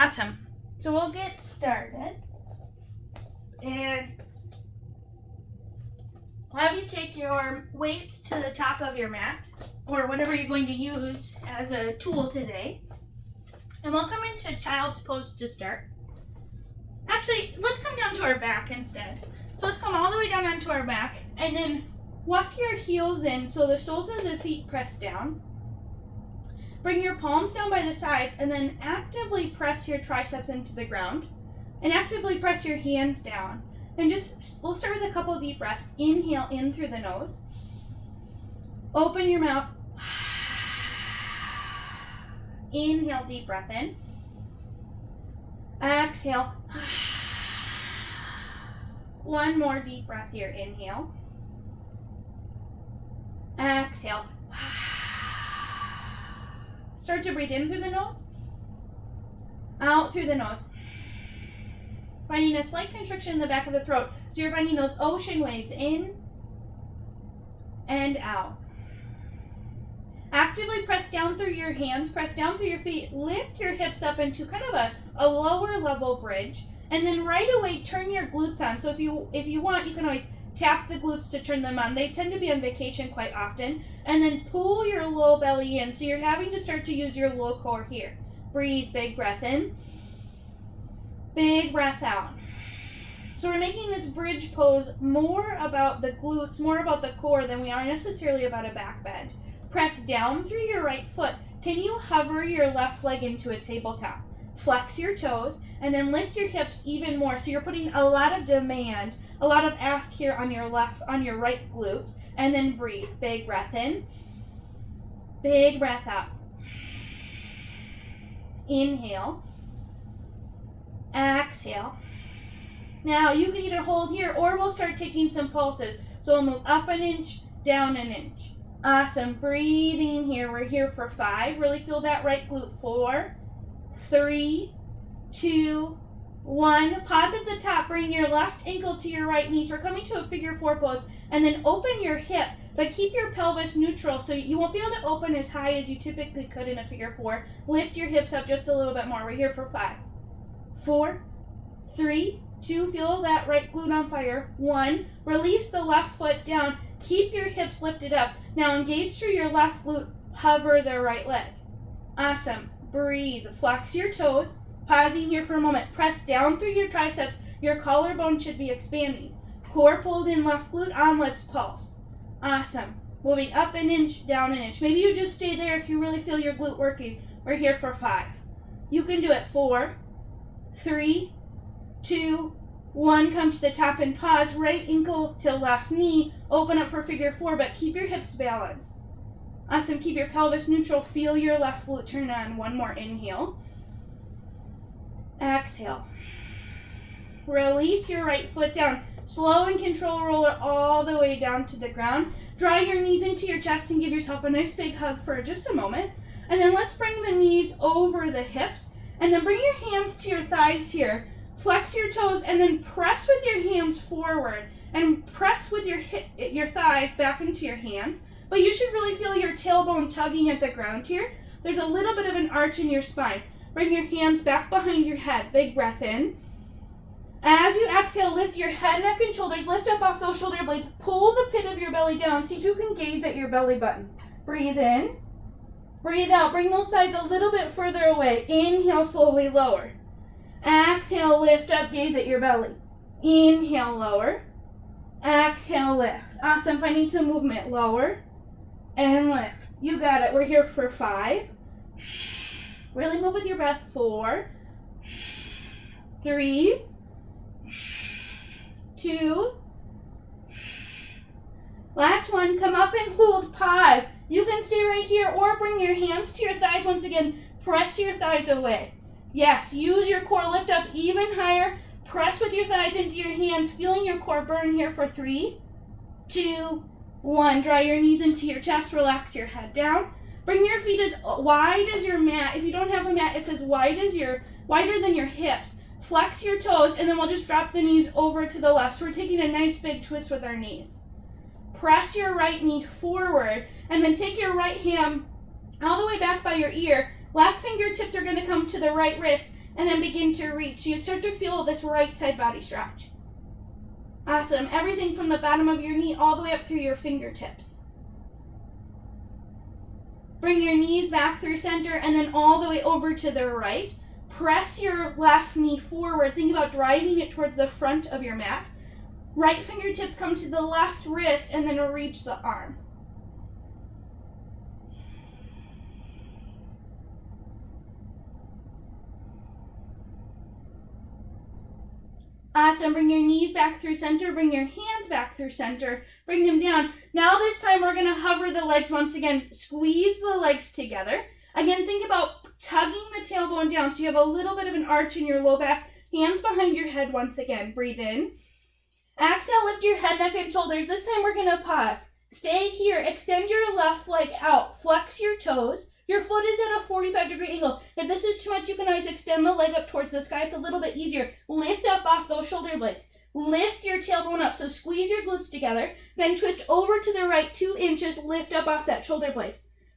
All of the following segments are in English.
Awesome. So we'll get started. And I'll have you take your weights to the top of your mat, or whatever you're going to use as a tool today. And we'll come into child's pose to start. Actually, let's come down to our back instead. So let's come all the way down onto our back, and then walk your heels in so the soles of the feet press down. Bring your palms down by the sides, and then actively press your triceps into the ground. And actively press your hands down. And we'll start with a couple deep breaths. Inhale in through the nose. Open your mouth. Inhale, deep breath in. Exhale. One more deep breath here. Inhale. Exhale. Start to breathe in through the nose. Out through the nose. Finding a slight constriction in the back of the throat. So you're finding those ocean waves in and out. Actively press down through your hands, press down through your feet, lift your hips up into kind of a lower level bridge, and then right away turn your glutes on. So if you want, you can always tap the glutes to turn them on. They tend to be on vacation quite often. And then pull your low belly in. So you're having to start to use your low core here. Breathe, big breath in. Big breath out. So we're making this bridge pose more about the glutes, more about the core than we are necessarily about a back bend. Press down through your right foot. Can you hover your left leg into a tabletop? Flex your toes and then lift your hips even more. So you're putting a lot of demand, a lot of ask here on your right glute. And then breathe. Big breath in. Big breath out. Inhale. Exhale. Now you can either hold here or we'll start taking some pulses. So we'll move up an inch, down an inch. Awesome. Breathing here. We're here for 5. Really feel that right glute. 4, 3, 2, 1. Pause at the top. Bring your left ankle to your right knee. So we're coming to a figure 4 pose. And then open your hip, but keep your pelvis neutral so you won't be able to open as high as you typically could in a figure 4. Lift your hips up just a little bit more. We're here for 5, 4, 3, 2. Feel that right glute on fire. 1. Release the left foot down. Keep your hips lifted up. Now engage through your left glute. Hover the right leg. Awesome. Breathe. Flex your toes. Pausing here for a moment. Press down through your triceps. Your collarbone should be expanding. Core pulled in, left glute on. Let's pulse. Awesome. Moving up an inch, down an inch. Maybe you just stay there if you really feel your glute working. We're here for 5. You can do it. 4, 3, 2, 1. Come to the top and pause. Right ankle to left knee. Open up for figure 4, but keep your hips balanced. Awesome. Keep your pelvis neutral. Feel your left glute turn on. 1 more. Inhale. Exhale. Release your right foot down. Slow and control roller all the way down to the ground. Draw your knees into your chest and give yourself a nice big hug for just a moment. And then let's bring the knees over the hips. And then bring your hands to your thighs here. Flex your toes and then press with your hands forward. And press with your thighs back into your hands. But you should really feel your tailbone tugging at the ground here. There's a little bit of an arch in your spine. Bring your hands back behind your head. Big breath in. As you exhale, lift your head, neck, and shoulders. Lift up off those shoulder blades. Pull the pit of your belly down. See if you can gaze at your belly button. Breathe in. Breathe out. Bring those thighs a little bit further away. Inhale, slowly lower. Exhale, lift up, gaze at your belly. Inhale, lower. Exhale, lift. Awesome. Finding some movement. Lower and lift. You got it. We're here for 5. Really move with your breath. 4, 3, 2. Last one. Come up and hold. Pause. You can stay right here or bring your hands to your thighs once again. Press your thighs away. Yes, use your core. Lift up even higher. Press with your thighs into your hands. Feeling your core burn here for 3, 2, 1. Draw your knees into your chest. Relax your head down. Bring your feet as wide as your mat. If you don't have a mat, it's as wider than your hips. Flex your toes, and then we'll just drop the knees over to the left. So we're taking a nice big twist with our knees. Press your right knee forward, and then take your right hand all the way back by your ear. Left fingertips are going to come to the right wrist. and then begin to reach. You start to feel this right side body stretch. Awesome. Everything from the bottom of your knee all the way up through your fingertips. Bring your knees back through center and then all the way over to the right. Press your left knee forward. Think about driving it towards the front of your mat. Right fingertips come to the left wrist and then reach the arm. Awesome. Bring your knees back through center. Bring your hands back through center. Bring them down. Now this time we're going to hover the legs once again. Squeeze the legs together. Again, think about tugging the tailbone down so you have a little bit of an arch in your low back. Hands behind your head once again. Breathe in. Exhale, lift your head, neck, and shoulders. This time we're going to pause. Stay here. Extend your left leg out. Flex your toes. Your foot is at a 45-degree angle. If this is too much, you can always extend the leg up towards the sky. It's a little bit easier. Lift up off those shoulder blades. Lift your tailbone up. So squeeze your glutes together. Then twist over to the right 2 inches. Lift up off that shoulder blade.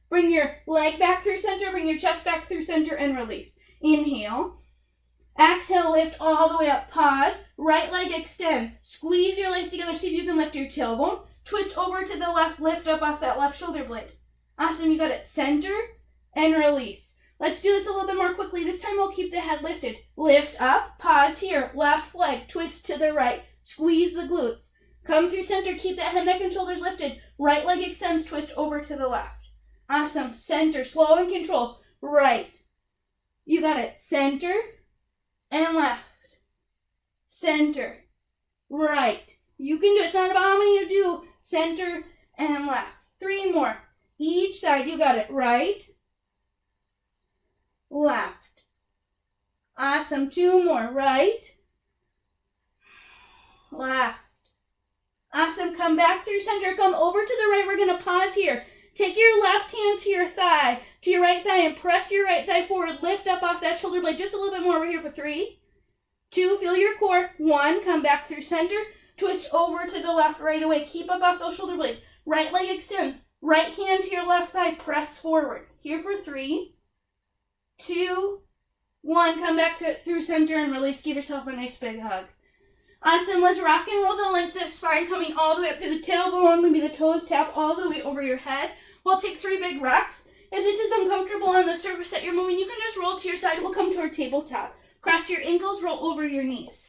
Bring your leg back through center. Bring your chest back through center and release. Inhale. Exhale, lift all the way up. Pause. Right leg extends. Squeeze your legs together. See if you can lift your tailbone. Twist over to the left. Lift up off that left shoulder blade. Awesome. You got it. Center and release. Let's do this a little bit more quickly. This time we'll keep the head lifted. Lift up. Pause here. Left leg. Twist to the right. Squeeze the glutes. Come through center. Keep that head, neck, and shoulders lifted. Right leg extends. Twist over to the left. Awesome. Center. Slow and control. Right. You got it. Center and left. Center. Right. You can do it. It's not about how many you do. Center and left. 3 more. Each side. You got it. Right. Left. Awesome. 2 more. Right. Left. Awesome. Come back through center. Come over to the right. We're going to pause here. Take your left hand to your thigh, to your right thigh, and press your right thigh forward. Lift up off that shoulder blade just a little bit more. We're here for 3, 2, feel your core. 1, come back through center. Twist over to the left right away. Keep up off those shoulder blades. Right leg extends. Right hand to your left thigh. Press forward. Here for 3, 2, 1. Come back through center and release. Give yourself a nice big hug. Awesome. Let's rock and roll the length of the spine coming all the way up through the tailbone. Maybe the toes tap all the way over your head. We'll take 3 big rocks. If this is uncomfortable on the surface that you're moving, you can just roll to your side. We'll come to our tabletop. Cross your ankles, roll over your knees.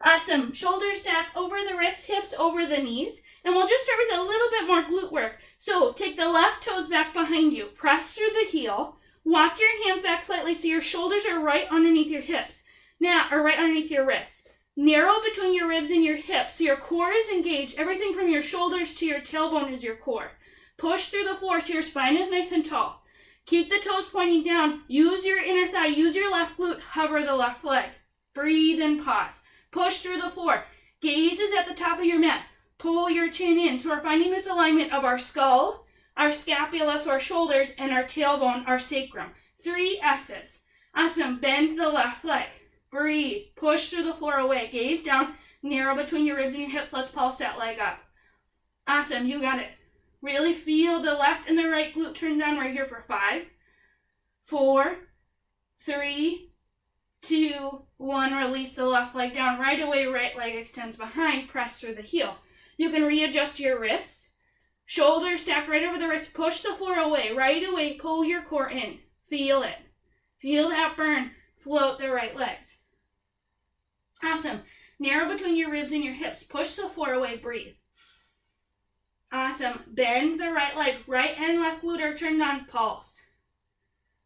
Awesome. Shoulders stack over the wrists, hips over the knees. And we'll just start with a little bit more glute work. So take the left toes back behind you. Press through the heel. Walk your hands back slightly so your shoulders are right underneath your hips. Now, or right underneath your wrists. Narrow between your ribs and your hips so your core is engaged. Everything from your shoulders to your tailbone is your core. Push through the floor so your spine is nice and tall. Keep the toes pointing down. Use your inner thigh. Use your left glute. Hover the left leg. Breathe and pause. Push through the floor. Gaze is at the top of your mat. Pull your chin in. So we're finding this alignment of our skull, our scapula, so our shoulders, and our tailbone, our sacrum. 3 S's. Awesome. Bend the left leg. Breathe. Push through the floor away. Gaze down. Narrow between your ribs and your hips. Let's pulse that leg up. Awesome. You got it. Really feel the left and the right glute turn down. We're here for 5, 4, 3, 2, 1. Release the left leg down. Right away, right leg extends behind. Press through the heel. You can readjust your wrists. Shoulders stacked right over the wrist. Push the floor away. Right away, pull your core in. Feel it. Feel that burn. Float the right legs. Awesome. Narrow between your ribs and your hips. Push the floor away. Breathe. Awesome. Bend the right leg. Right and left glute are turned on. Pulse.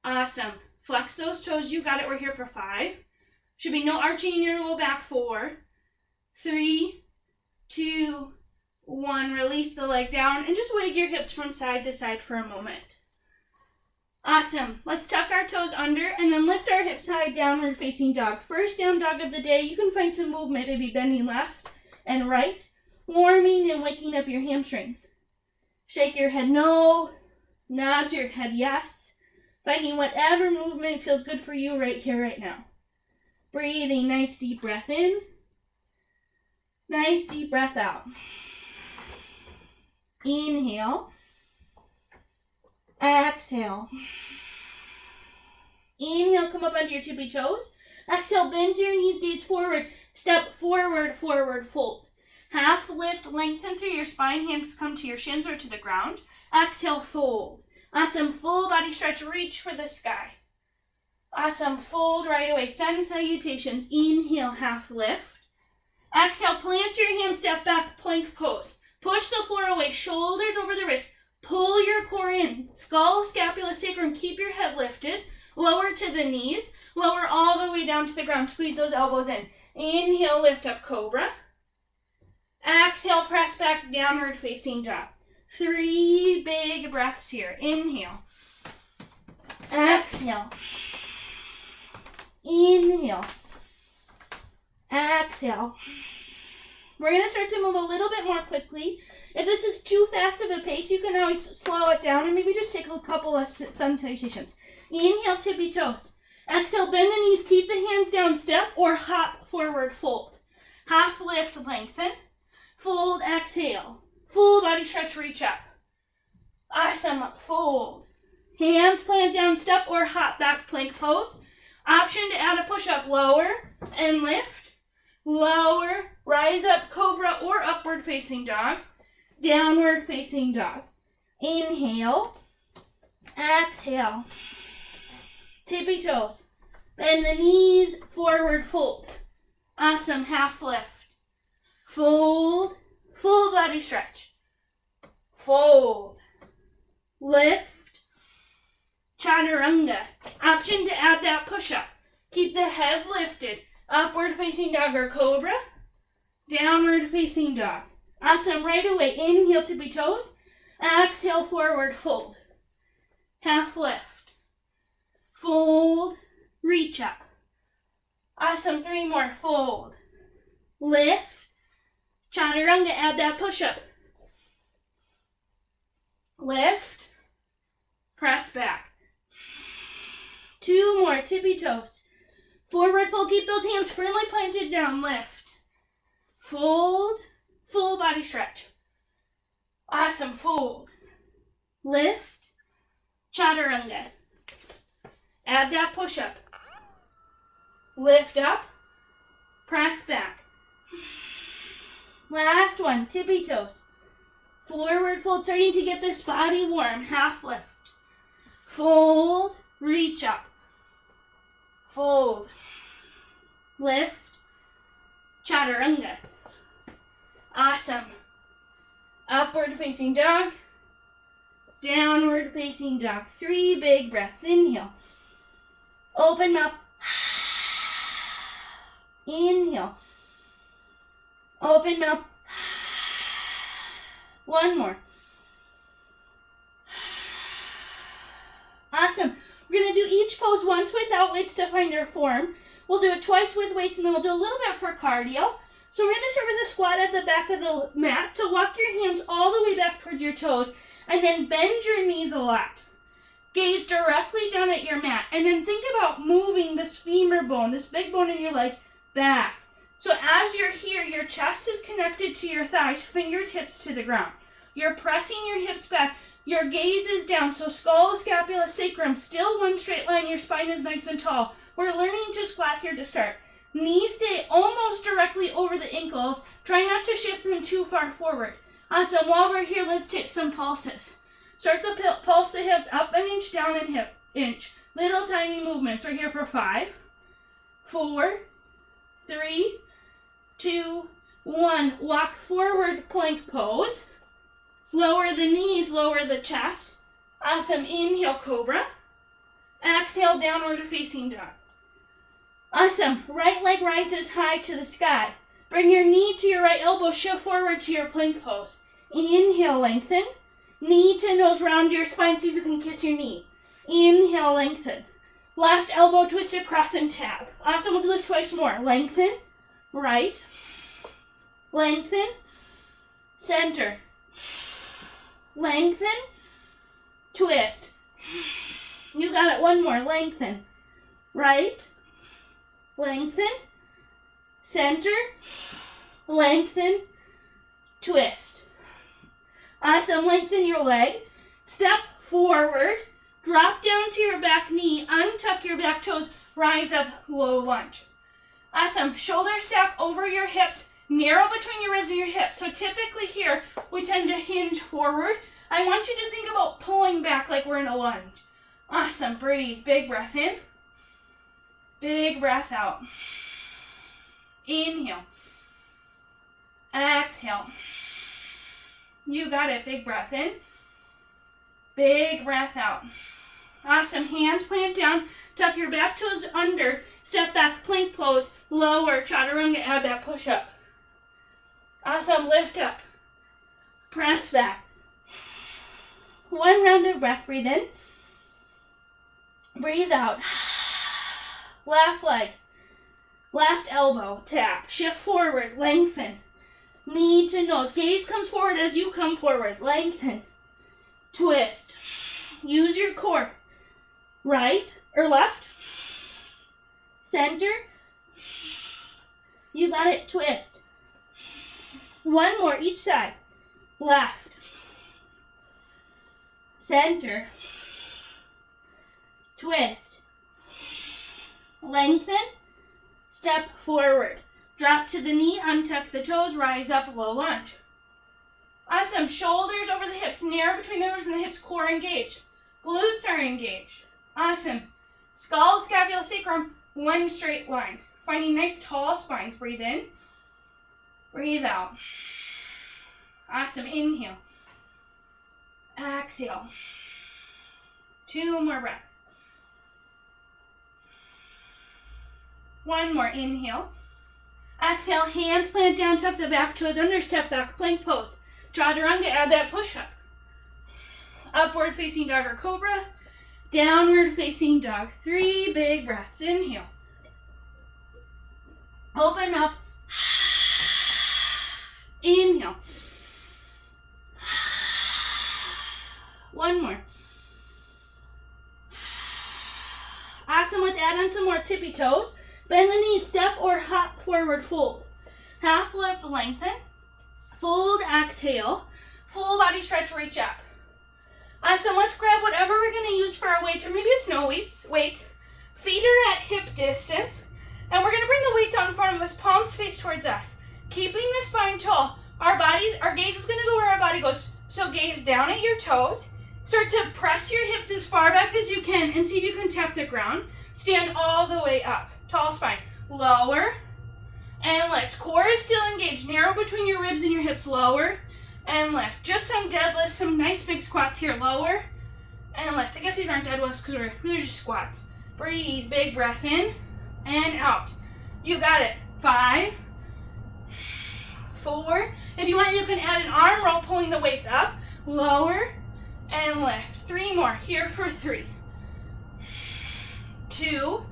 Awesome. Flex those toes. You got it. We're here for 5. Should be no arching in your low back. 4, 3, 2, 1. Release the leg down and just wiggle your hips from side to side for a moment. Awesome. Let's tuck our toes under and then lift our hips high, downward facing dog. First down dog of the day. You can find some movement, maybe bending left and right, warming and waking up your hamstrings. Shake your head no, nod your head yes, finding whatever movement feels good for you right here, right now. Breathing, nice deep breath in, nice deep breath out. Inhale. Exhale. Inhale, come come up onto your tippy toes. Exhale, bend your knees, gaze forward. Step forward, forward, fold. Half lift, lengthen through your spine. Hands come to your shins or to the ground. Exhale, fold. Awesome, full body stretch, reach for the sky. Awesome, fold right away. Sun salutations. Inhale, half lift. Exhale, plant your hands, step back, plank pose. Push the floor away, shoulders over the wrist. Pull your core in. Skull, scapula, sacrum, keep your head lifted. Lower to the knees. Lower all the way down to the ground. Squeeze those elbows in. Inhale, lift up, cobra. Exhale, press back, downward facing dog. 3 big breaths here. Inhale. Exhale. Inhale. Exhale. We're going to start to move a little bit more quickly. If this is too fast of a pace, you can always slow it down and maybe just take a couple of sun salutations. Inhale, tippy toes. Exhale, bend the knees, keep the hands down, step or hop forward, fold. Half lift, lengthen. Fold, exhale. Full body stretch, reach up. Awesome, fold. Hands plant down, step or hop back, plank pose. Option to add a push-up, lower and lift. Lower, rise up, cobra or upward facing dog. Downward facing dog. Inhale. Exhale. Tippy toes. Bend the knees, forward fold. Awesome, half lift. Fold, full body stretch. Fold. Lift. Chaturanga. Option to add that push-up. Keep the head lifted. Upward facing dog or cobra. Downward facing dog. Awesome, right away. Inhale, tippy toes. Exhale, forward fold. Half lift. Fold, reach up. Awesome, 3 more. Fold. Lift. Chaturanga, add that push-up. Lift. Press back. 2 more, tippy toes. Forward fold, keep those hands firmly planted down. Lift. Fold, full body stretch. Awesome, fold. Lift. Chaturanga. Add that push-up. Lift up. Press back. Last one, tippy toes. Forward fold, starting to get this body warm. Half lift. Fold, reach up. Fold. Lift. Chaturanga. Awesome. Upward facing dog. Downward facing dog. 3 big breaths. Inhale. Open mouth. Inhale. Open mouth. 1 more. Awesome. We're going to do each pose once without weights to find our form. We'll do it twice with weights, and then we'll do a little bit for cardio. So we're going to start with a squat at the back of the mat. So walk your hands all the way back towards your toes, and then bend your knees a lot. Gaze directly down at your mat, and then think about moving this femur bone, this big bone in your leg, back. So as you're here, your chest is connected to your thighs, fingertips to the ground. You're pressing your hips back. Your gaze is down, so skull, scapula, sacrum, still one straight line. Your spine is nice and tall. We're learning to squat here to start. Knees stay almost directly over the ankles. Try not to shift them too far forward. Awesome. While we're here, let's take some pulses. Start the pulse the hips up an inch, down an inch. Little tiny movements. We're here for 5, 4, 3, 2, 1. Walk forward, plank pose. Lower the knees, lower the chest. Awesome. Inhale, cobra. Exhale, downward facing dog. Awesome. Right leg rises high to the sky. Bring your knee to your right elbow, shift forward to your plank pose. Inhale, lengthen. Knee to nose, round your spine, see if you can kiss your knee. Inhale, lengthen. Left elbow twist across and tap. Awesome, we'll do this twice more. Lengthen, right. Lengthen, center. Lengthen, twist. You got it, 1 more. Lengthen, right. Lengthen, center, lengthen, twist. Awesome, lengthen your leg. Step forward, drop down to your back knee, untuck your back toes, rise up, low lunge. Awesome. Shoulders stack over your hips, narrow between your ribs and your hips. So typically here, we tend to hinge forward. I want you to think about pulling back like we're in a lunge. Awesome. Breathe. Big breath in. Big breath out. Inhale. Exhale. You got it. Big breath in. Big breath out. Awesome. Hands plant down. Tuck your back toes under. Step back, plank pose. Lower. Chaturanga. Add that push up. Awesome. Lift up. Press back. One round of breath. Breathe in. Breathe out. Left leg. Left elbow. Tap. Shift forward. Lengthen. Knee to nose. Gaze comes forward as you come forward. Lengthen. Twist. Use your core. Right or left. Center. You got it. Twist. One more each side. Left. Center. Twist. Lengthen. Step forward. Drop to the knee, untuck the toes, rise up, low lunge. Awesome. Shoulders over the hips, narrow between the ribs and the hips, core engaged. Glutes are engaged. Awesome. Skull, scapula, sacrum, one straight line. Finding nice tall spines. Breathe in. Breathe out. Awesome. Inhale. Exhale. 2 more breaths. One more. Inhale. Exhale. Hands plant down, tuck the back toes under, step back, plank pose. Chaturanga, add that push up. Upward facing dog or cobra. Downward facing dog. 3 big breaths. Inhale. Open up. Inhale. One more. Awesome. Let's add on some more tippy toes. Bend the knees, step or hop forward, fold. Half lift, lengthen. Fold, exhale. Full body stretch, reach up. Awesome. Let's grab whatever we're going to use for our weights, or maybe it's no weights. Feet are at hip distance. And we're going to bring the weights out in front of us, palms face towards us. Keeping the spine tall. Our gaze is going to go where our body goes. So gaze down at your toes. Start to press your hips as far back as you can and see if you can tap the ground. Stand all the way up. Tall spine. Lower and lift. Core is still engaged. Narrow between your ribs and your hips. Lower and lift. Just some deadlifts, some nice big squats here. Lower and lift. I guess these aren't deadlifts because they're just squats. Breathe. Big breath in and out. You got it. 5, 4. If you want, you can add an arm roll, pulling the weights up. Lower and lift. 3 more. Here for 3. 2,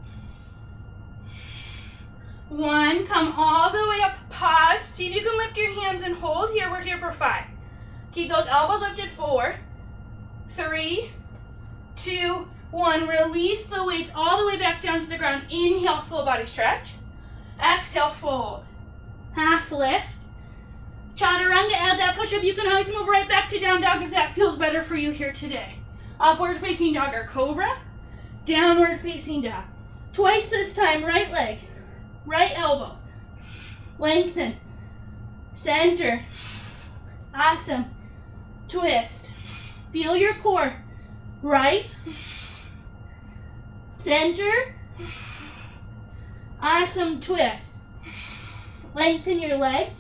1, come all the way up, pause, see if you can lift your hands and hold here. We're here for 5. Keep those elbows lifted. 4, 3, 2, 1. Release the weights all the way back down to the ground. Inhale, full body stretch. Exhale, fold. Half lift. Chaturanga, add that push up. You can always move right back to down dog if that feels better for you here today. Upward facing dog or cobra. Downward facing dog. Twice this time, right leg. Right elbow. Lengthen. Center. Awesome. Twist. Feel your core. Right. Center. Awesome. Twist. Lengthen your leg.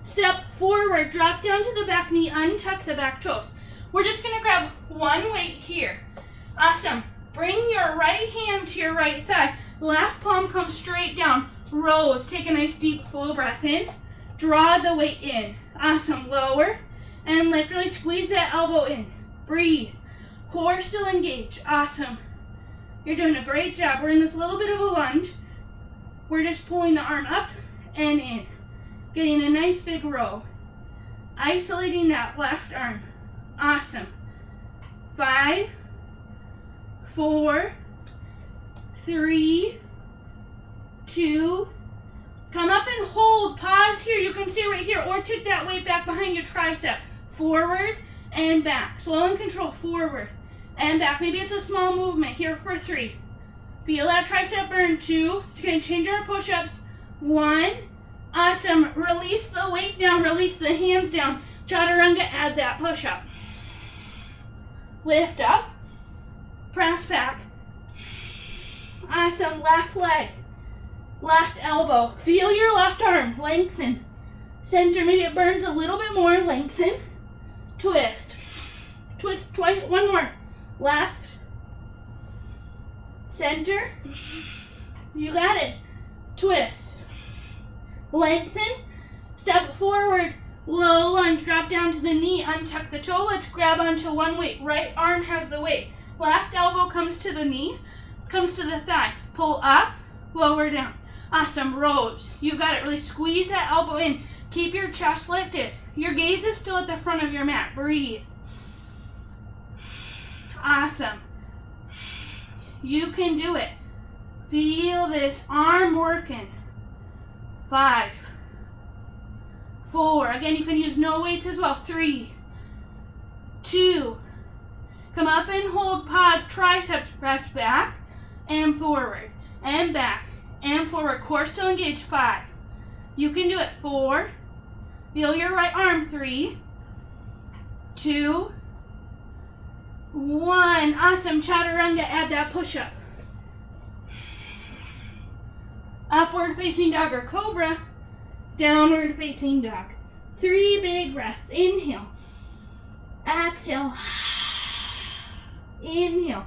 Step forward. Drop down to the back knee. Untuck the back toes. We're just going to grab one weight here. Awesome. Bring your right hand to your right thigh. Left palm comes straight down. Rose. Take a nice deep full breath in. Draw the weight in. Awesome. Lower and lift. Really squeeze that elbow in. Breathe. Core still engaged. Awesome. You're doing a great job. We're in this little bit of a lunge. We're just pulling the arm up and in. Getting a nice big row. Isolating that left arm. Awesome. 5, 4, 3, 2, come up and hold. Pause here. You can stay right here or take that weight back behind your tricep. Forward and back. Slow and control. Forward and back. Maybe it's a small movement here for 3, Feel that tricep burn. 2. It's going to change our push-ups. 1. Awesome. Release the weight down. Release the hands down. Chaturanga, add that push-up. Lift up. Press back. Awesome. Left leg. Left elbow. Feel your left arm. Lengthen. Center. Maybe it burns a little bit more. Lengthen. Twist. Twist twice. One more. Left. Center. You got it. Twist. Lengthen. Step forward. Low lunge. Drop down to the knee. Untuck the toe. Let's grab onto one weight. Right arm has the weight. Left elbow comes to the knee. Comes to the thigh. Pull up. Lower down. Awesome. Rows. You got it. Really squeeze that elbow in. Keep your chest lifted. Your gaze is still at the front of your mat. Breathe. Awesome. You can do it. Feel this arm working. 5, 4. Again, you can use no weights as well. 3, 2. Come up and hold. Pause. Triceps. Press back and forward and back and forward. Core still engaged. 5. You can do it. 4. Feel your right arm. 3, 2, 1. Awesome. Chaturanga. Add that push-up. Upward facing dog or cobra. Downward facing dog. 3 big breaths. Inhale. Exhale. Inhale.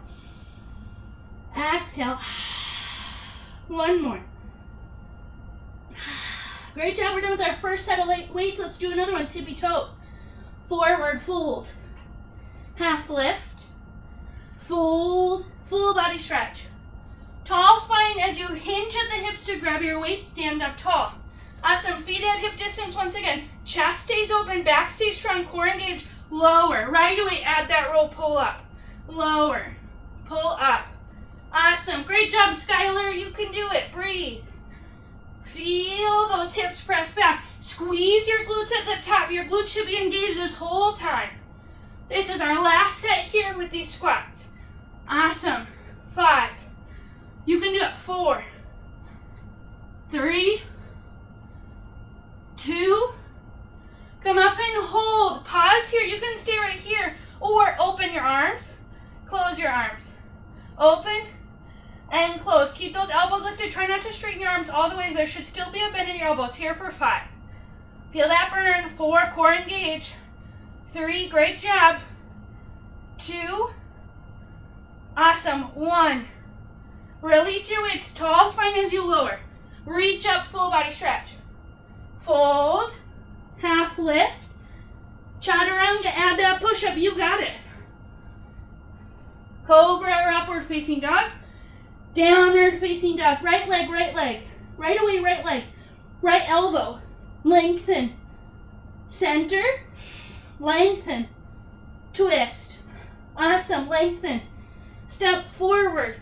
Exhale. One more. Great job. We're done with our first set of weights. Let's do another one. Tippy toes. Forward fold. Half lift. Fold. Full body stretch. Tall spine as you hinge at the hips to grab your weight. Stand up tall. Awesome. Feet at hip distance once again. Chest stays open. Back stays strong. Core engaged. Lower. Right away. Add that roll. Pull up. Lower. Pull up. Awesome. Great job, Skylar. You can do it. Breathe. Feel those hips press back. Squeeze your glutes at the top. Your glutes should be engaged this whole time. This is our last set here with these squats. Awesome. 5. You can do it. 4, 3, 2. Come up and hold. Pause here. You can stay right here or open your arms. Close your arms. Open and close. Keep those elbows lifted. Try not to straighten your arms all the way. There should still be a bend in your elbows. Here for 5. Feel that burn. 4, core engage. 3, great job. 2, awesome. 1. Release your weights. Tall spine as you lower. Reach up, full body stretch. Fold. Half lift. Chaturanga, add that push-up. You got it. Cobra or upward facing dog. Downward facing dog. Right leg, right leg. Right away, right leg. Right elbow. Lengthen. Center. Lengthen. Twist. Awesome. Lengthen. Step forward.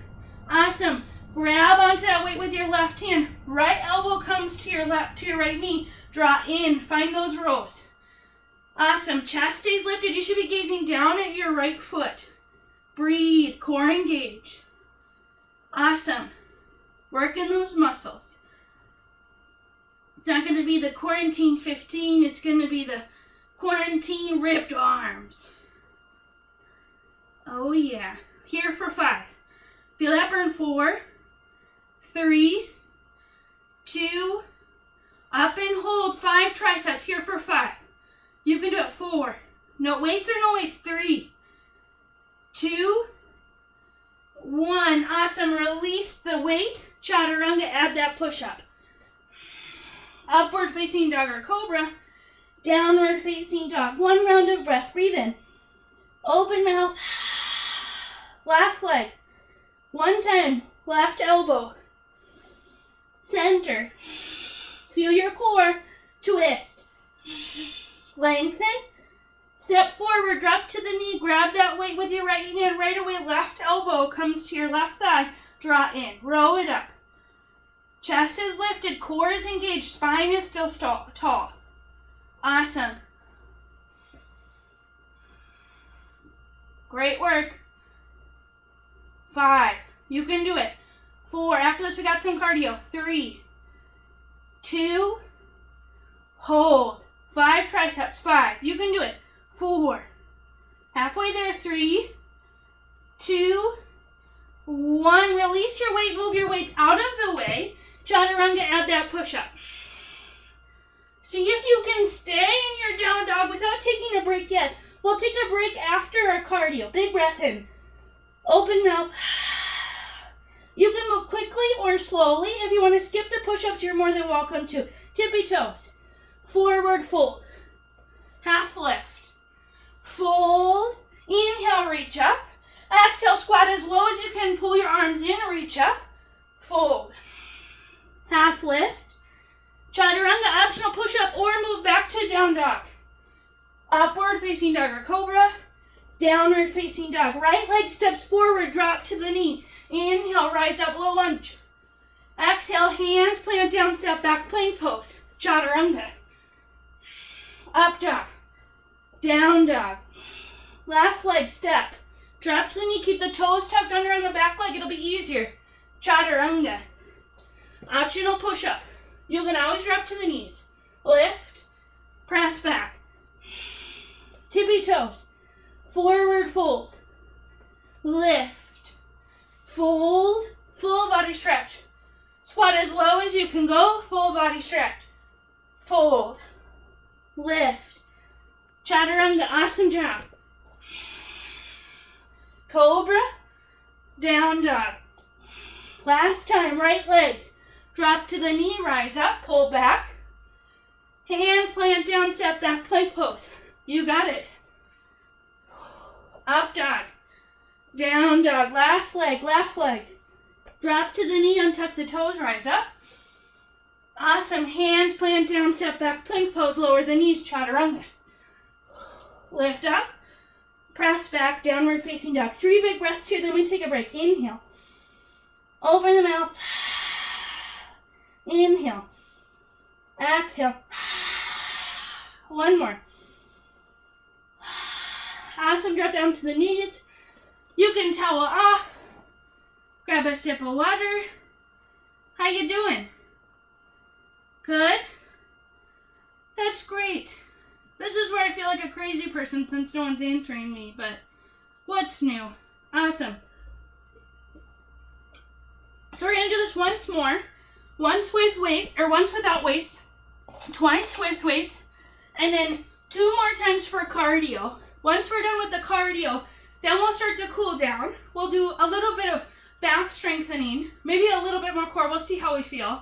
Awesome. Grab onto that weight with your left hand. Right elbow comes to your left, to your right knee. Draw in. Find those rows. Awesome. Chest stays lifted. You should be gazing down at your right foot. Breathe. Core engage. Awesome. Working those muscles. It's not going to be the quarantine 15. It's going to be the quarantine ripped arms. Oh yeah. Here for 5. Feel that burn. 4, 3, 2, up and hold. 5 triceps. Here for 5. You can do it. 4. No weights or no weights. 3, 2, 1. Awesome. Release the weight. Chaturanga. Add that push-up. Upward facing dog or cobra. Downward facing dog. 1 round of breath. Breathe in. Open mouth. Left leg. 1 time. Left elbow. Center. Feel your core. Twist. Lengthen. Step forward. Drop to the knee. Grab that weight with your right hand. Right away. Left elbow comes to your left thigh. Draw in. Row it up. Chest is lifted. Core is engaged. Spine is still tall. Awesome. Great work. 5. You can do it. 4. After this, we got some cardio. 3, 2, hold. 5 triceps. 5. You can do it. 4. Halfway there. 3, 2, 1. Release your weight. Move your weights out of the way. Chaturanga, add that push-up. See if you can stay in your down dog without taking a break yet. We'll take a break after our cardio. Big breath in. Open mouth. You can move quickly or slowly. If you want to skip the push-ups, you're more than welcome to. Tippy toes. Forward fold. Half lift. Fold. Inhale, reach up. Exhale, squat as low as you can. Pull your arms in, reach up. Fold. Half lift. Chaturanga, optional push-up or move back to down dog. Upward facing dog or cobra. Downward facing dog. Right leg steps forward, drop to the knee. Inhale, rise up, low lunge. Exhale, hands plant down, step back, plank pose. Chaturanga. Up dog. Down dog. Left leg step. Drop to the knee, keep the toes tucked under on the back leg, it'll be easier. Chaturanga. Optional push-up. You can always drop to the knees. Lift, press back. Tippy toes. Forward fold. Lift. Fold. Full body stretch. Squat as low as you can go. Full body stretch. Fold. Lift. Chaturanga. Awesome job. Cobra. Down dog. Last time. Right leg. Drop to the knee, rise up, pull back. Hands plant down, step back, plank pose. You got it. Up dog. Down dog. Last leg, left leg. Drop to the knee, untuck the toes, rise up. Awesome. Hands plant down, step back, plank pose, lower the knees, chaturanga. Lift up. Press back, downward facing dog. 3 big breaths here, then we take a break. Inhale. Open the mouth. Inhale. Exhale. 1 more. Awesome. Drop down to the knees. You can towel off. Grab a sip of water. How you doing? Good? That's great. This is where I feel like a crazy person since no one's answering me, but what's new? Awesome. So we're going to do this once more. Once with weight, or once without weights, twice with weights, and then 2 more times for cardio. Once we're done with the cardio, then we'll start to cool down. We'll do a little bit of back strengthening, maybe a little bit more core. We'll see how we feel.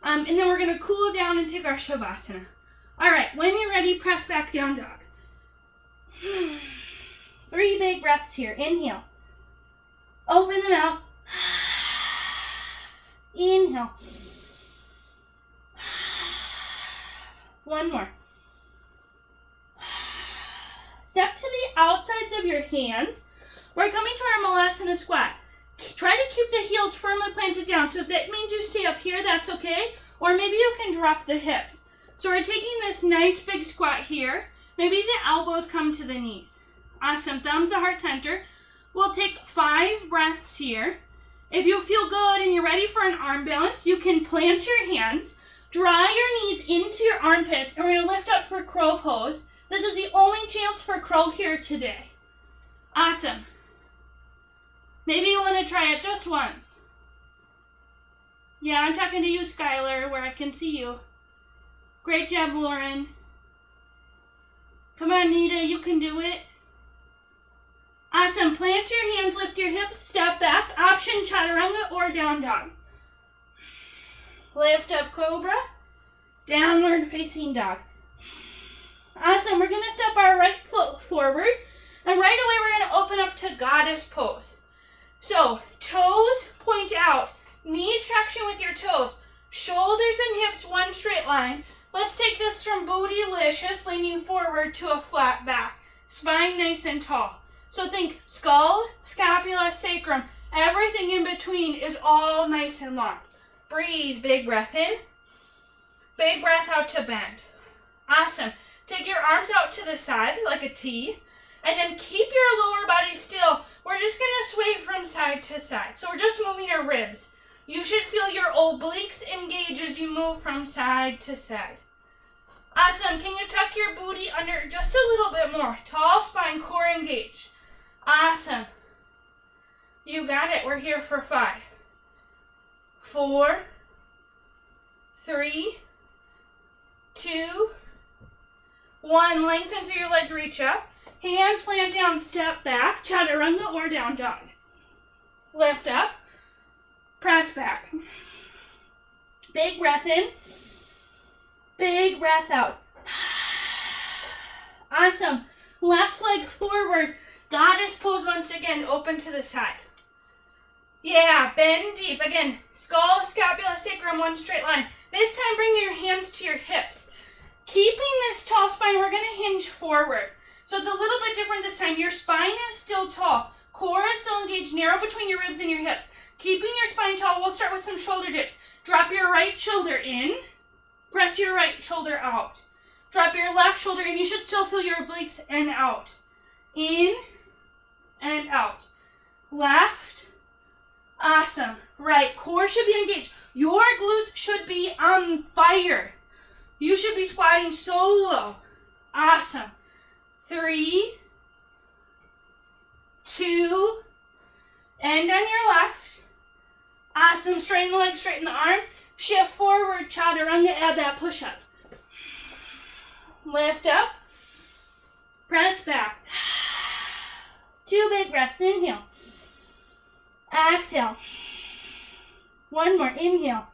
And then we're going to cool down and take our Shavasana. All right, when you're ready, press back down dog. 3 big breaths here. Inhale. Open the mouth. Inhale. 1 more. Step to the outsides of your hands. We're coming to our Malasana squat. Try to keep the heels firmly planted down. So if that means you stay up here, that's okay. Or maybe you can drop the hips. So we're taking this nice big squat here. Maybe the elbows come to the knees. Awesome. Thumbs to heart center. We'll take 5 breaths here. If you feel good and you're ready for an arm balance, you can plant your hands. Draw your knees into your armpits, and we're going to lift up for crow pose. This is the only chance for crow here today. Awesome. Maybe you want to try it just once. Yeah, I'm talking to you, Skylar, where I can see you. Great job, Lauren. Come on, Nita, you can do it. Awesome. Plant your hands, lift your hips, step back. Option chaturanga or down dog. Lift up cobra. Downward facing dog. Awesome. We're going to step our right foot forward. And right away we're going to open up to goddess pose. So toes point out. Knees traction with your toes. Shoulders and hips one straight line. Let's take this from bootylicious, leaning forward to a flat back. Spine nice and tall. So think skull, scapula, sacrum. Everything in between is all nice and long. Breathe. Big breath in. Big breath out to bend. Awesome. Take your arms out to the side like a T. And then keep your lower body still. We're just going to sway from side to side. So we're just moving our ribs. You should feel your obliques engage as you move from side to side. Awesome. Can you tuck your booty under just a little bit more? Tall spine, core engage. Awesome. You got it. We're here for 5, 4, 3, 2, 1. Lengthen through your legs, reach up. Hands plant down, step back, chaturanga or down dog. Lift up, press back. Big breath in, big breath out. Awesome. Left leg forward, goddess pose once again, open to the side. Yeah, bend deep. Again, skull, scapula, sacrum, one straight line. This time bring your hands to your hips. Keeping this tall spine, we're gonna hinge forward. So it's a little bit different this time. Your spine is still tall. Core is still engaged, narrow between your ribs and your hips. Keeping your spine tall, we'll start with some shoulder dips. Drop your right shoulder in, press your right shoulder out. Drop your left shoulder in, you should still feel your obliques and out. In and out. Left, awesome. Right, core should be engaged. Your glutes should be on fire. You should be squatting so low. Awesome. 3, 2, and on your left. Awesome, straighten the legs, straighten the arms. Shift forward, chaturanga, add that push up. Lift up, press back. 2 big breaths, inhale. Exhale. 1 more, inhale.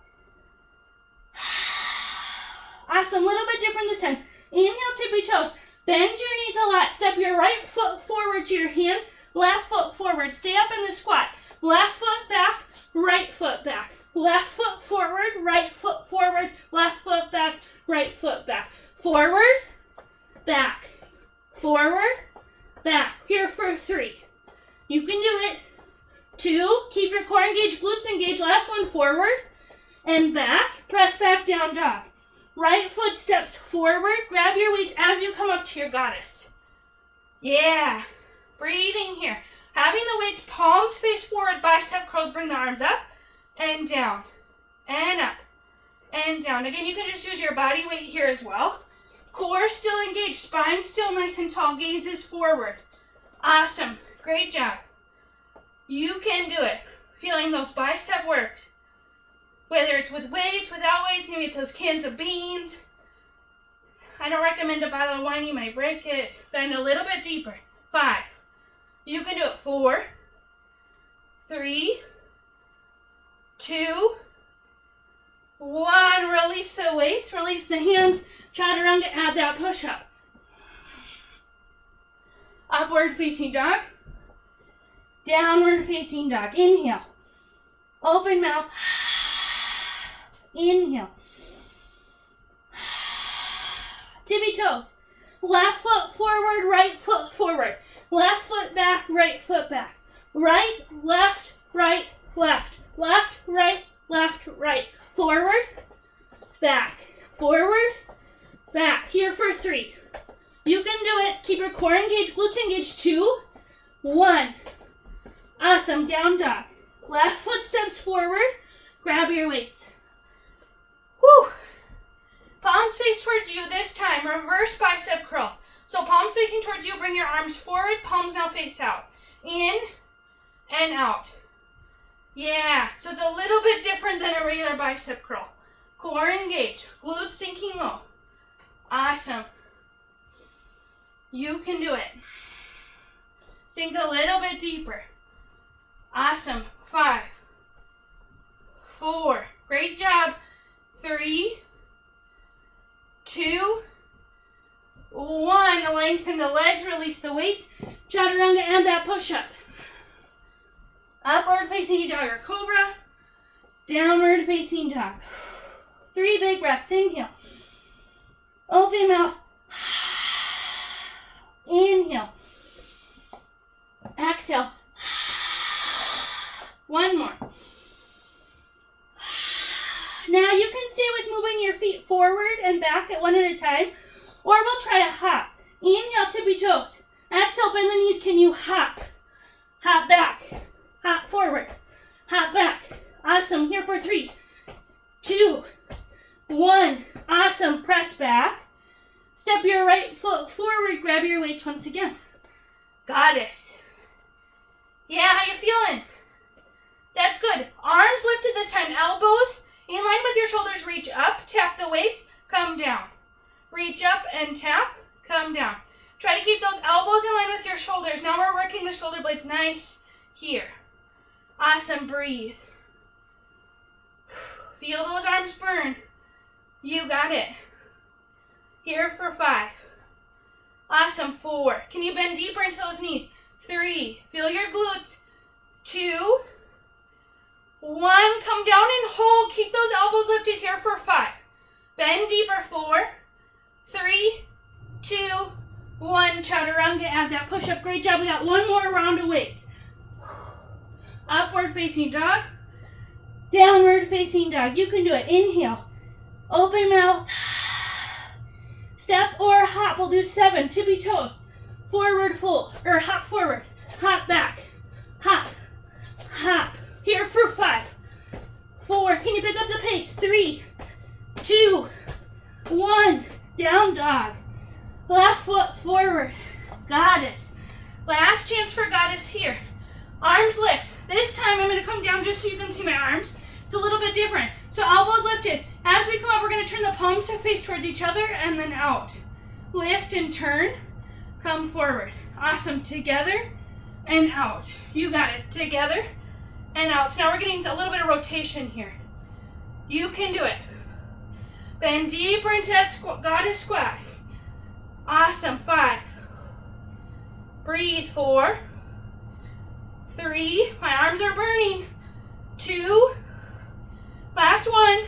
Awesome, little bit different this time. Inhale, tippy toes. Bend your knees a lot. Step your right foot forward to your hand, left foot forward. Stay up in the squat. Left foot back, right foot back. Left foot forward, right foot forward. Left foot back, right foot back. Forward, back. Forward, back. Here for 3. You can do it. 2, keep your core engaged, glutes engaged. Last one, forward and back. Press back down dog. Right foot steps forward. Grab your weights as you come up to your goddess. Yeah. Breathing here. Having the weights palms face forward, bicep curls, bring the arms up and down and up and down. Again, you can just use your body weight here as well. Core still engaged, spine still nice and tall, gaze is forward. Awesome. Great job. You can do it. Feeling those bicep works. Whether it's with weights, without weights, maybe it's those cans of beans. I don't recommend a bottle of wine, you might break it. Bend a little bit deeper. 5. You can do it. 4, 3, 2, 1. Release the weights, release the hands. Chaturanga, add that push up. Upward facing dog. Downward facing dog. Inhale. Open mouth. Inhale. Tippy toes. Left foot forward, right foot forward. Left foot back, right foot back. Right, left, right, left. Left, right, left, right. Forward, back. Forward, back. Here for 3. You can do it. Keep your core engaged, glutes engaged. 2, 1. Awesome. Down dog. Left foot steps forward. Grab your weights. Whew. Palms face towards you this time. Reverse bicep curls. So palms facing towards you, bring your arms forward. Palms now face out. In and out. Yeah. So it's a little bit different than a regular bicep curl. Core engaged. Glutes sinking low. Awesome. You can do it. Sink a little bit deeper. Awesome. 5, 4. Great job. 3, 2, 1. Lengthen the legs, release the weights. Chaturanga, and that push-up. Upward facing dog or cobra. Downward facing dog. 3 big breaths. Inhale. Open mouth. Inhale. Exhale. 1 more. Now you can stay with moving your feet forward and back at 1 at a time, or we'll try a hop. Inhale, tippy toes. Exhale, bend the knees. Can you hop? Hop back. Hop forward. Hop back. Awesome. Here for 3, 2, 1. Awesome. Press back. Step your right foot forward. Grab your weights once again. Goddess. Yeah, how you feeling? That's good. Arms lifted this time. Elbows in line with your shoulders. Reach up. Tap the weights. Come down. Reach up and tap. Come down. Try to keep those elbows in line with your shoulders. Now we're working the shoulder blades nice here. Awesome. Breathe. Feel those arms burn. You got it. Here for 5. Awesome. 4. Can you bend deeper into those knees? 3. Feel your glutes. 2. 1. Come down and hold. Keep those elbows lifted here for 5. Bend deeper. 4, 3, 2, 1. Chaturanga. Add that push-up. Great job. We got one more round of weights. Upward facing dog. Downward facing dog. You can do it. Inhale. Open mouth. Step or hop. We'll do 7. Tippy toes. Forward fold. Or hop forward. Hop back. Hop. Hop. Here for 5. 4. Can you pick up the pace? 3, 2, 1. Down dog. Left foot forward. Goddess. Last chance for goddess here. Arms lift. This time I'm going to come down just so you can see my arms. It's a little bit different. So elbows lifted. As we come up, we're going to turn the palms to face towards each other and then out. Lift and turn. Come forward. Awesome. Together and out. You got it. Together and out. So now we're getting a little bit of rotation here. You can do it. Bend deeper into that goddess squat. Awesome. 5. Breathe. 4, 3. My arms are burning. 2. Last 1.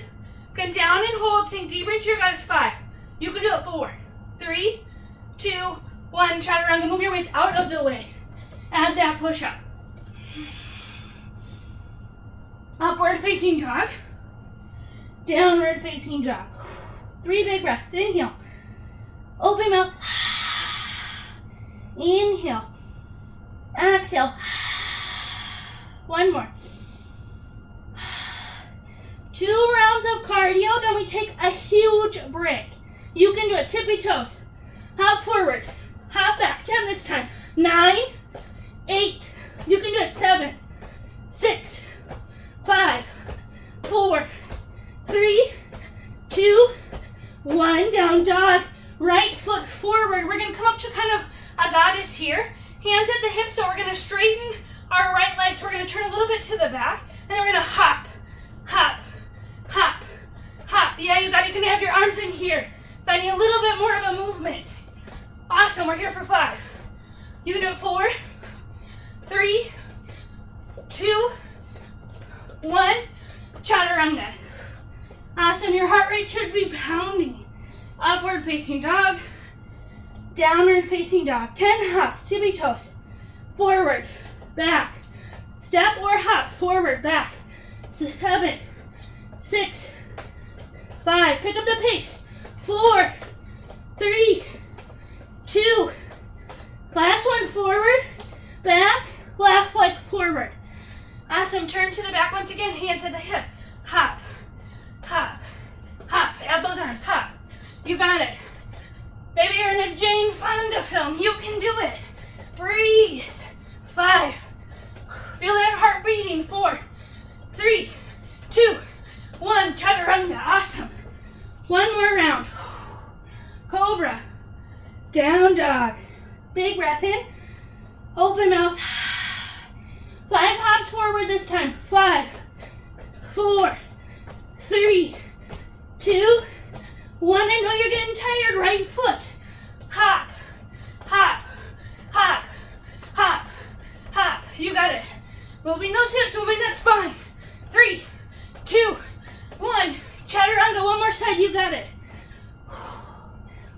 Come down and hold. Sink deeper into your goddess. 5. You can do it. 4, 3, 2, 1. Chaturanga. Move your weights out of the way. Add that push up. Upward facing dog. Downward facing dog. 3 big breaths. Inhale. Open mouth. Inhale. Exhale. 1 more. 2 rounds of cardio, then we take a huge break. You can do it. Tippy toes. Hop forward. Hop back. 10 this time. 9, 8. You can do it. 7, 6, 5, 4, 3, 2, 1. Down dog. Right foot forward. We're going to come up to kind of a goddess here. Hands at the hips, so we're going to straighten our right leg. So we're going to turn a little bit to the back, and then we're going to hop, hop, hop, hop. Yeah, you got it. You can have your arms in here. Finding a little bit more of a movement. Awesome. We're here for 5. You can do it. 4, 3, 2, 1. Chaturanga. Awesome. Your heart rate should be pounding. Upward facing dog. Downward facing dog. 10 hops. Tippy toes. Forward. Back. Step or hop. Forward. Back. 7, 6, 5. Pick up the pace. 4, 3, 2. Last one. Forward. Back. Left leg forward. Awesome. Turn to the back once again. Hands at the hip. Hop. Hop. Hop. Add those arms. Hop. You got it. Maybe you're in a Jane Fonda film. You can do it. Breathe. 5. Feel that heart beating. 4, 3, 2, 1. Chaturanga. Awesome. 1 more round. Cobra. Down dog. Big breath in. Open mouth. 5 hops forward this time. 5, 4, 3, 2, 1. I know you're getting tired. Right foot. Hop, hop, hop, hop, hop. You got it. Moving those hips, moving that spine. 3, 2, 1. Chaturanga. One more side. You got it.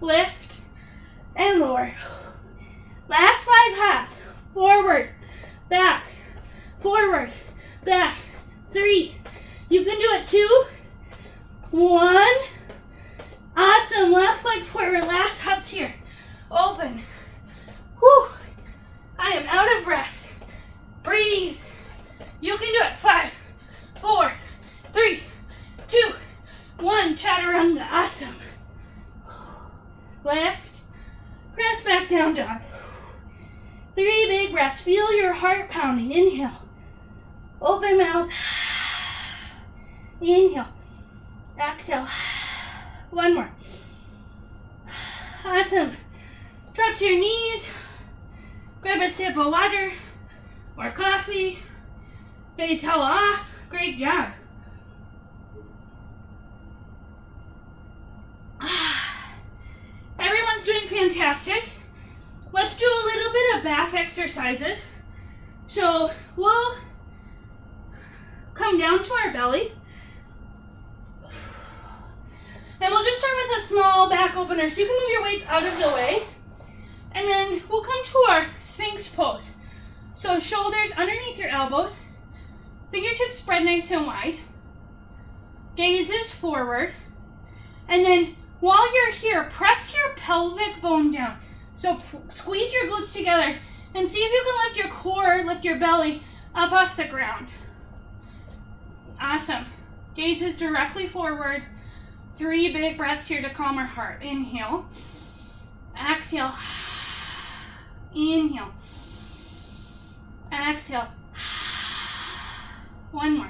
Lift and lower. Last 5 hops. Forward, back, forward, back. 3. You can do it. 2, 1. Awesome. Left leg forward. Last hops here. Open. Whew. I am out of breath. Breathe. You can do it. 5, 4, 3, 2, 1. Chaturanga. Awesome. Lift. Press back down, dog. 3 big breaths. Feel your heart pounding. Inhale. Open mouth. Inhale. Exhale. 1 more. Awesome. Drop to your knees. Grab a sip of water or coffee. Baby towel off. Great job. Everyone's doing fantastic. Let's do a little bit of back exercises. So we'll come down to our belly. And we'll just start with a small back opener. So you can move your weights out of the way. And then we'll come to our Sphinx pose. So shoulders underneath your elbows. Fingertips spread nice and wide. Gazes forward. And then while you're here, press your pelvic bone down. So squeeze your glutes together and see if you can lift your core, lift your belly up off the ground. Awesome. Gazes directly forward. 3 big breaths here to calm our heart. Inhale. Exhale. Inhale. Exhale. 1 more.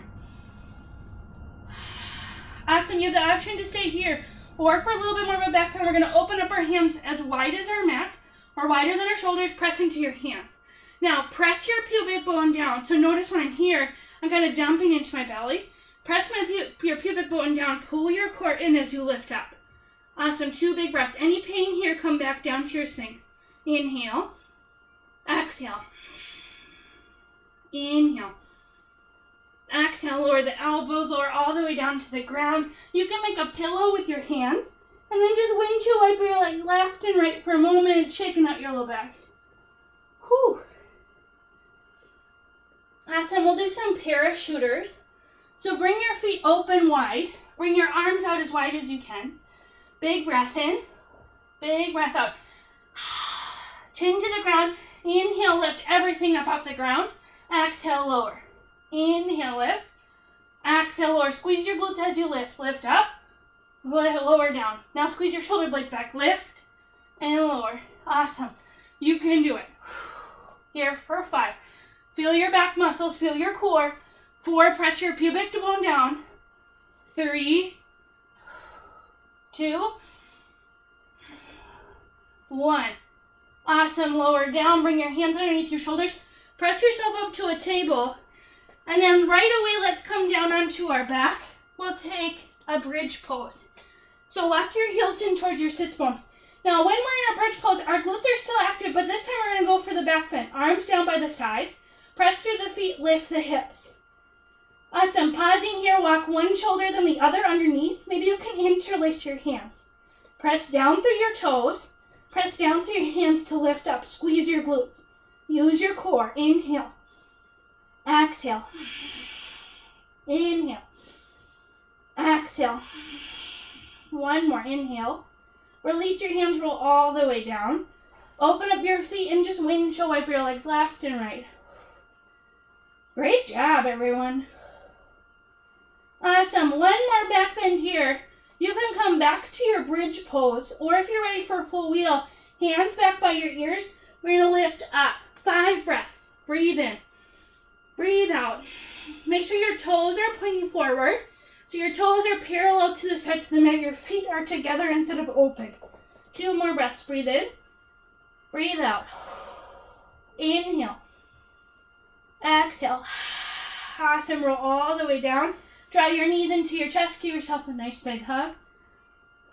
Awesome. You have the option to stay here or for a little bit more of a back pound. We're going to open up our hands as wide as our mat or wider than our shoulders. Press into your hands. Now press your pubic bone down. So notice when I'm here, I'm kind of dumping into my belly. Press your pubic bone down. Pull your core in as you lift up. Awesome. 2 big breaths. Any pain here, come back down to your Sphinx. Inhale. Exhale. Inhale. Exhale. Lower the elbows. Lower all the way down to the ground. You can make a pillow with your hands. And then just windshield wiper your legs left and right for a moment. Shaking out your low back. Whew. Awesome. We'll do some parachuters. So bring your feet open wide. Bring your arms out as wide as you can. Big breath in. Big breath out. Chin to the ground. Inhale, lift everything up off the ground. Exhale, lower. Inhale, lift. Exhale, lower. Squeeze your glutes as you lift. Lift up. Lower down. Now squeeze your shoulder blades back. Lift and lower. Awesome. You can do it. Here for 5. Feel your back muscles. Feel your core. 4, press your pubic bone down. 3, 2, 1. Awesome. Lower down. Bring your hands underneath your shoulders. Press yourself up to a table. And then right away, let's come down onto our back. We'll take a bridge pose. So walk your heels in towards your sits bones. Now, when we're in a bridge pose, our glutes are still active, but this time we're going to go for the back bend. Arms down by the sides. Press through the feet. Lift the hips. Awesome. Pausing here, walk one shoulder then the other underneath. Maybe you can interlace your hands. Press down through your toes. Press down through your hands to lift up. Squeeze your glutes. Use your core. Inhale. Exhale. Inhale. Exhale. 1 more. Inhale. Release your hands, roll all the way down. Open up your feet and just windshield wiper your legs left and right. Great job, everyone. Awesome. 1 more back bend here. You can come back to your bridge pose, or if you're ready for a full wheel, hands back by your ears. We're going to lift up. 5 breaths. Breathe in. Breathe out. Make sure your toes are pointing forward. So your toes are parallel to the sides of the mat. Your feet are together instead of open. 2 more breaths. Breathe in. Breathe out. Inhale. Exhale. Awesome. Roll all the way down. Draw your knees into your chest. Give yourself a nice big hug.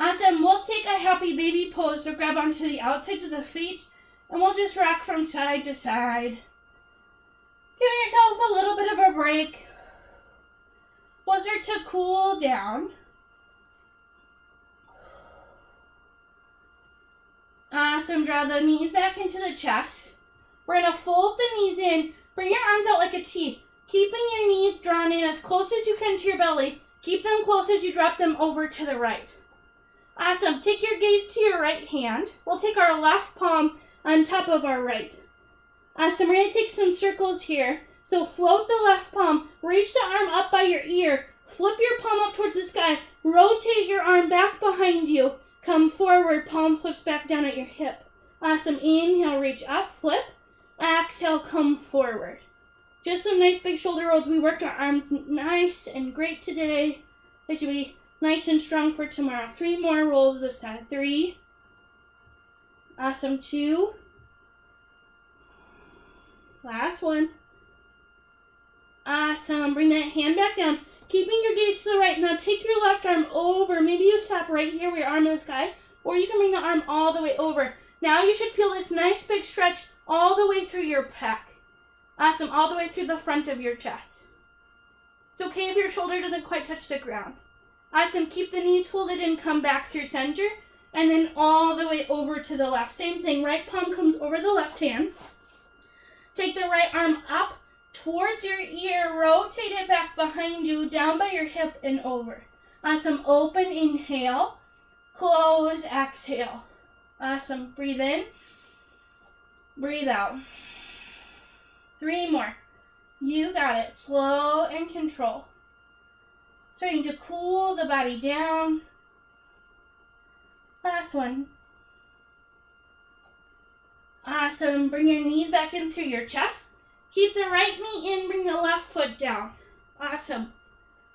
Awesome. We'll take a happy baby pose. So grab onto the outsides of the feet. And we'll just rock from side to side. Give yourself a little bit of a break. We'll start to cool down. Awesome. Draw the knees back into the chest. We're going to fold the knees in. Bring your arms out like a T. Keeping your knees drawn in as close as you can to your belly. Keep them close as you drop them over to the right. Awesome. Take your gaze to your right hand. We'll take our left palm on top of our right. Awesome. We're going to take some circles here. So float the left palm, reach the arm up by your ear, flip your palm up towards the sky, rotate your arm back behind you, come forward, palm flips back down at your hip. Awesome. Inhale, reach up, flip. Exhale, come forward. Just some nice big shoulder rolls. We worked our arms nice and great today. They should be nice and strong for tomorrow. 3 more rolls this side. 3. Awesome. 2. Last 1. Awesome. Bring that hand back down. Keeping your gaze to the right. Now take your left arm over. Maybe you stop right here with your arm in the sky. Or you can bring the arm all the way over. Now you should feel this nice big stretch all the way through your pec. Awesome. All the way through the front of your chest. It's okay if your shoulder doesn't quite touch the ground. Awesome. Keep the knees folded and come back through center. And then all the way over to the left. Same thing. Right palm comes over the left hand. Take the right arm up towards your ear. Rotate it back behind you, down by your hip and over. Awesome. Open. Inhale. Close. Exhale. Awesome. Breathe in. Breathe out. 3 more. You got it. Slow and control. Starting to cool the body down. Last 1. Awesome. Bring your knees back in through your chest. Keep the right knee in. Bring the left foot down. Awesome.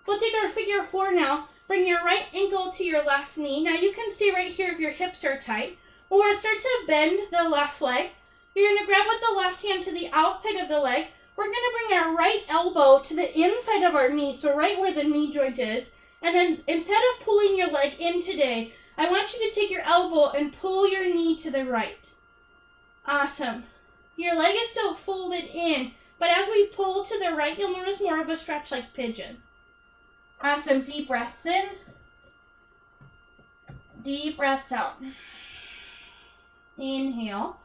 We'll take our figure 4 now. Bring your right ankle to your left knee. Now you can stay right here if your hips are tight. Or start to bend the left leg. You're going to grab with the left hand to the outside of the leg. We're going to bring our right elbow to the inside of our knee, so right where the knee joint is. And then instead of pulling your leg in today, I want you to take your elbow and pull your knee to the right. Awesome. Your leg is still folded in, but as we pull to the right, you'll notice more of a stretch like pigeon. Awesome. Deep breaths in. Deep breaths out. Inhale.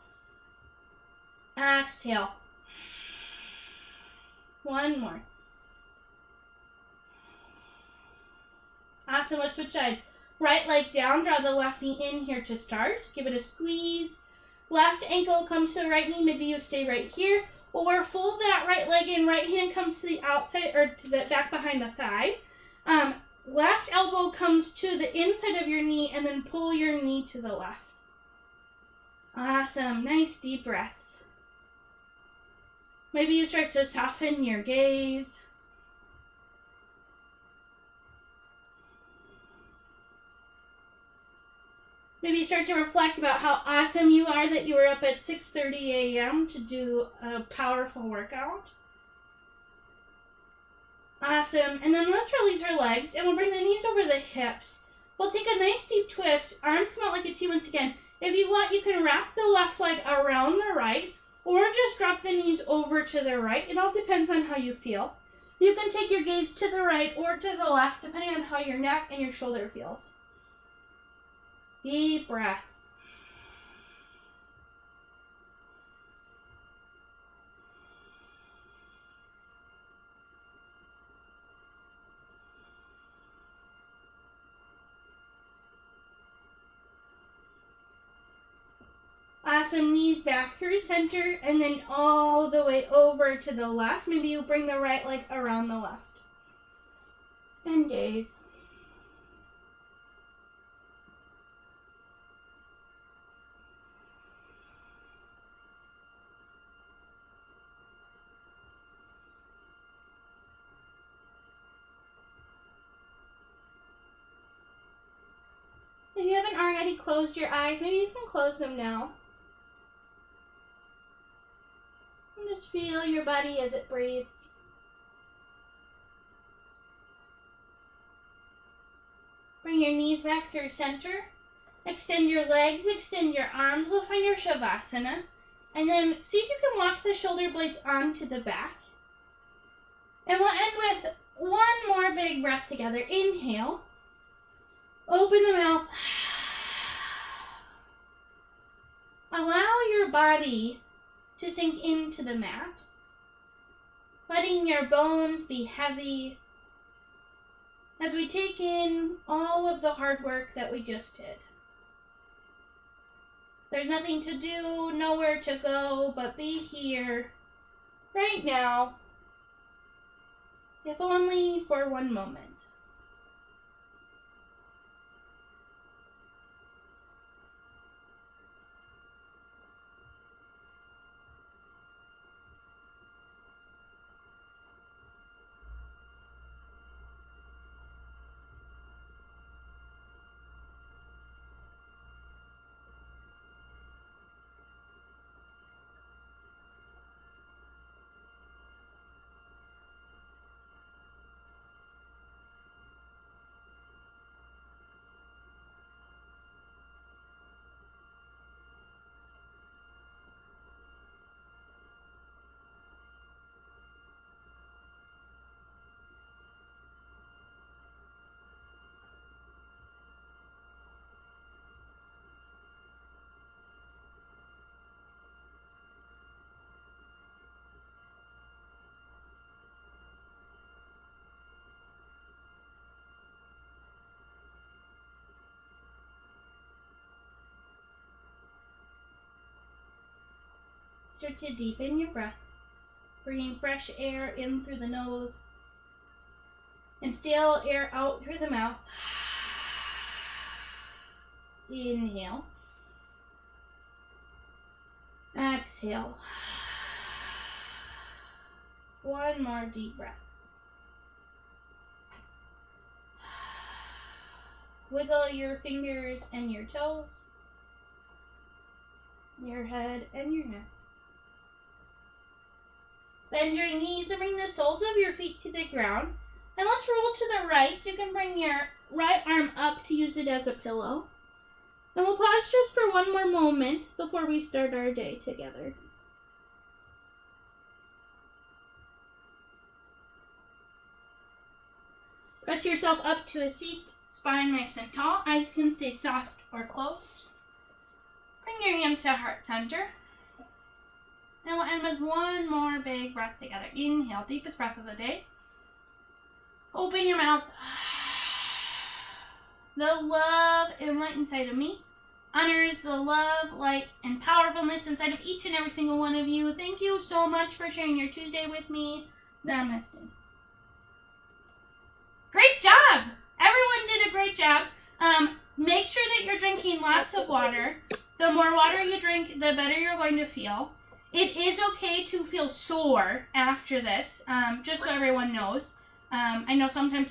Exhale. 1 more. Awesome. Let's switch sides. Right leg down. Draw the left knee in here to start. Give it a squeeze. Left ankle comes to the right knee. Maybe you stay right here. Or fold that right leg in. Right hand comes to the outside or to the back behind the thigh. Left elbow comes to the inside of your knee and then pull your knee to the left. Awesome. Nice deep breaths. Maybe you start to soften your gaze. Maybe start to reflect about how awesome you are that you were up at 6:30 a.m. to do a powerful workout. Awesome. And then let's release our legs and we'll bring the knees over the hips. We'll take a nice deep twist. Arms come out like a T once again. If you want, you can wrap the left leg around the right or just drop the knees over to the right. It all depends on how you feel. You can take your gaze to the right or to the left depending on how your neck and your shoulder feels. Deep breaths. Awesome. Knees back through center and then all the way over to the left. Maybe you bring the right leg around the left. And gaze. If you haven't already closed your eyes, maybe you can close them now. And just feel your body as it breathes. Bring your knees back through center. Extend your legs, extend your arms. We'll find your Shavasana. And then see if you can walk the shoulder blades onto the back. And we'll end with one more big breath together. Inhale. Open the mouth. Allow your body to sink into the mat. Letting your bones be heavy as we take in all of the hard work that we just did. There's nothing to do, nowhere to go, but be here right now if only for one moment. Start to deepen your breath, bringing fresh air in through the nose and stale air out through the mouth. Inhale. Exhale. One more deep breath. Wiggle your fingers and your toes, your head and your neck. Bend your knees and bring the soles of your feet to the ground. And let's roll to the right. You can bring your right arm up to use it as a pillow. And we'll pause just for one more moment before we start our day together. Press yourself up to a seat, spine nice and tall. Eyes can stay soft or closed. Bring your hands to heart center. And we'll end with one more big breath together. Inhale, deepest breath of the day. Open your mouth. The love and light inside of me honors the love, light, and powerfulness inside of each and every single one of you. Thank you so much for sharing your Tuesday with me. Namaste. Great job! Everyone did a great job. Make sure that you're drinking lots of water. The more water you drink, the better you're going to feel. It is okay to feel sore after this, just so everyone knows. I know sometimes people